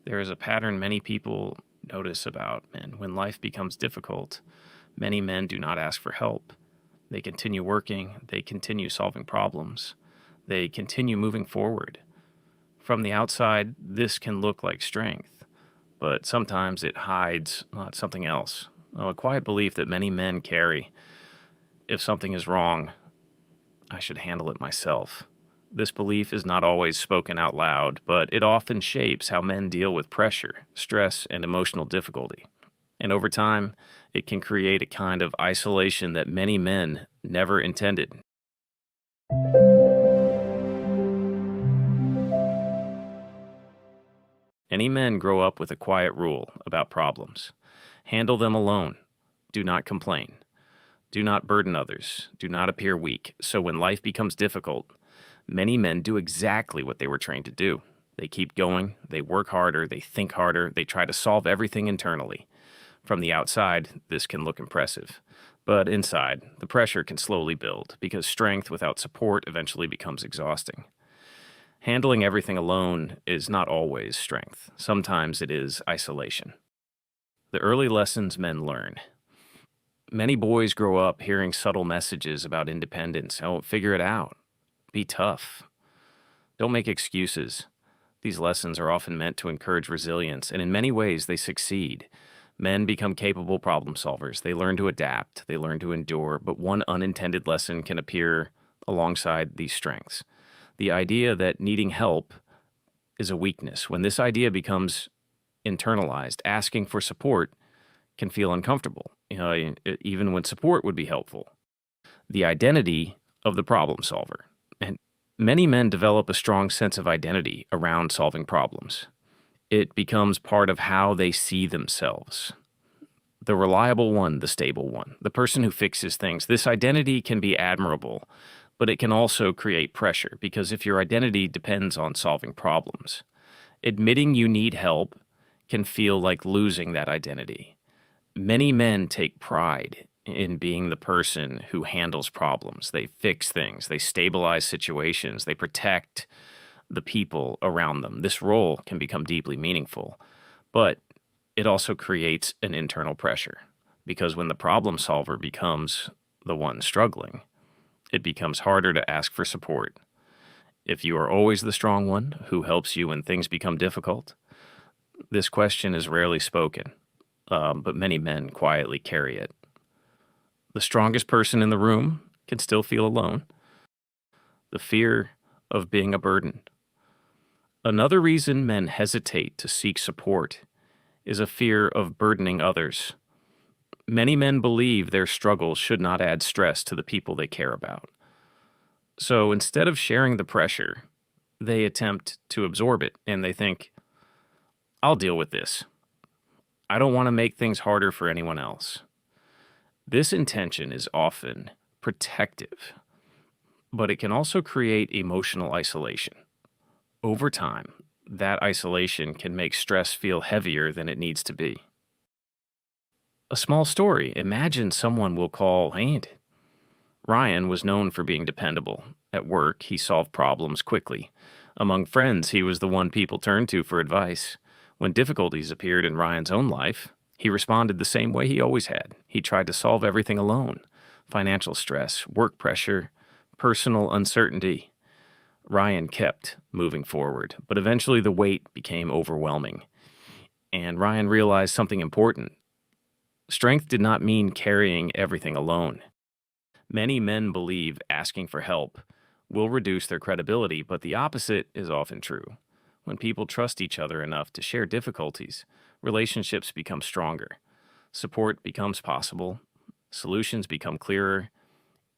There is a pattern many people notice about men. When life becomes difficult, many men do not ask for help. They continue working, they continue solving problems, they continue moving forward. From the outside, this can look like strength, but sometimes it hides something else. A quiet belief that many men carry: if something is wrong, I should handle it myself. This belief is not always spoken out loud, but it often shapes how men deal with pressure, stress, and emotional difficulty. And over time, it can create a kind of isolation that many men never intended. Many men grow up with a quiet rule about problems: handle them alone, do not complain, do not burden others, do not appear weak. So when life becomes difficult, many men do exactly what they were trained to do. They keep going, they work harder, they think harder, they try to solve everything internally. From the outside, this can look impressive. But inside, the pressure can slowly build because strength without support eventually becomes exhausting. Handling everything alone is not always strength. Sometimes it is isolation. The early lessons men learn. Many boys grow up hearing subtle messages about independence. Oh, figure it out. Be tough. Don't make excuses. These lessons are often meant to encourage resilience, and in many ways they succeed. Men become capable problem solvers. They learn to adapt. They learn to endure. But one unintended lesson can appear alongside these strengths: the idea that needing help is a weakness. When this idea becomes internalized, asking for support can feel uncomfortable, even when support would be helpful. The identity of the problem solver. And many men develop a strong sense of identity around solving problems. It becomes part of how they see themselves. The reliable one, the stable one, the person who fixes things. This identity can be admirable, but it can also create pressure, because if your identity depends on solving problems, admitting you need help can feel like losing that identity. Many men take pride in being the person who handles problems. They fix things, they stabilize situations, they protect the people around them. This role can become deeply meaningful, but it also creates an internal pressure, because when the problem solver becomes the one struggling, it becomes harder to ask for support. If you are always the strong one who helps you when things become difficult, this question is rarely spoken, but many men quietly carry it. The strongest person in the room can still feel alone. The fear of being a burden. Another reason men hesitate to seek support is a fear of burdening others. Many men believe their struggles should not add stress to the people they care about. So instead of sharing the pressure, they attempt to absorb it, and they think, I'll deal with this. I don't want to make things harder for anyone else. This intention is often protective, but it can also create emotional isolation. Over time, that isolation can make stress feel heavier than it needs to be. A small story. Imagine someone will call Aunt. Ryan was known for being dependable. At work, he solved problems quickly. Among friends, he was the one people turned to for advice. When difficulties appeared in Ryan's own life, he responded the same way he always had. He tried to solve everything alone: financial stress, work pressure, personal uncertainty. Ryan kept moving forward, but eventually the weight became overwhelming. And Ryan realized something important. Strength did not mean carrying everything alone. Many men believe asking for help will reduce their credibility, but the opposite is often true. When people trust each other enough to share difficulties, relationships become stronger, support becomes possible, solutions become clearer,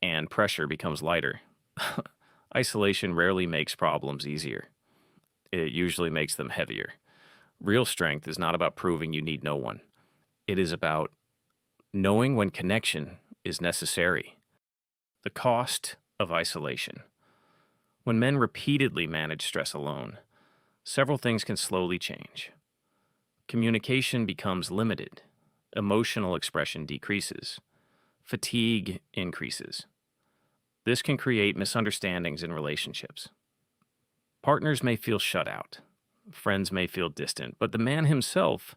and pressure becomes lighter. Isolation rarely makes problems easier. It usually makes them heavier. Real strength is not about proving you need no one. It is about knowing when connection is necessary. The cost of isolation. When men repeatedly manage stress alone, several things can slowly change. Communication becomes limited. Emotional expression decreases. Fatigue increases. This can create misunderstandings in relationships. Partners may feel shut out. Friends may feel distant, but the man himself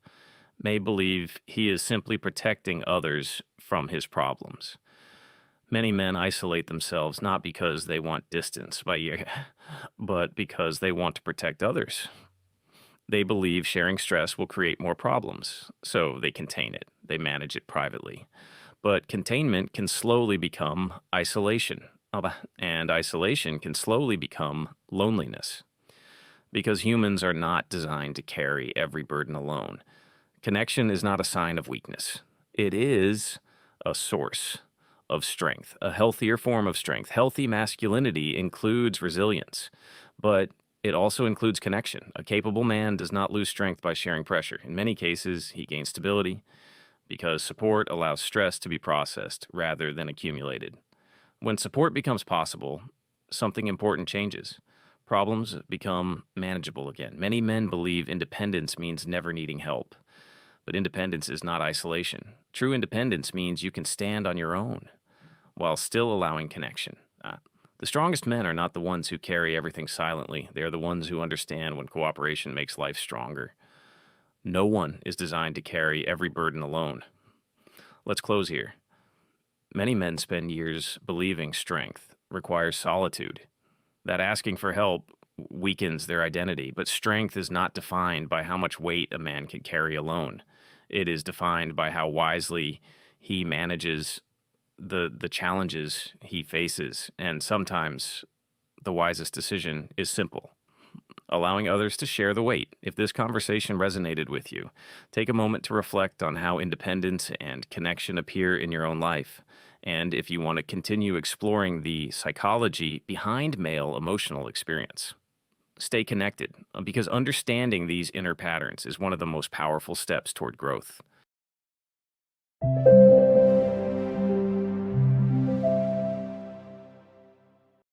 may believe he is simply protecting others from his problems. Many men isolate themselves not because they want distance, but because they want to protect others. They believe sharing stress will create more problems, so they contain it. They manage it privately. But containment can slowly become isolation, and isolation can slowly become loneliness because humans are not designed to carry every burden alone. Connection is not a sign of weakness, it is a source of strength, a healthier form of strength. Healthy masculinity includes resilience, but it also includes connection. A capable man does not lose strength by sharing pressure. In many cases, he gains stability because support allows stress to be processed rather than accumulated. When support becomes possible, something important changes. Problems become manageable again. Many men believe independence means never needing help, but independence is not isolation. True independence means you can stand on your own while still allowing connection. The strongest men are not the ones who carry everything silently. They are the ones who understand when cooperation makes life stronger. No one is designed to carry every burden alone. Let's close here. Many men spend years believing strength requires solitude, that asking for help weakens their identity, but strength is not defined by how much weight a man can carry alone. It is defined by how wisely he manages the challenges he faces, and sometimes the wisest decision is simple: allowing others to share the weight. If this conversation resonated with you, take a moment to reflect on how independence and connection appear in your own life. And if you want to continue exploring the psychology behind male emotional experience, stay connected because understanding these inner patterns is one of the most powerful steps toward growth.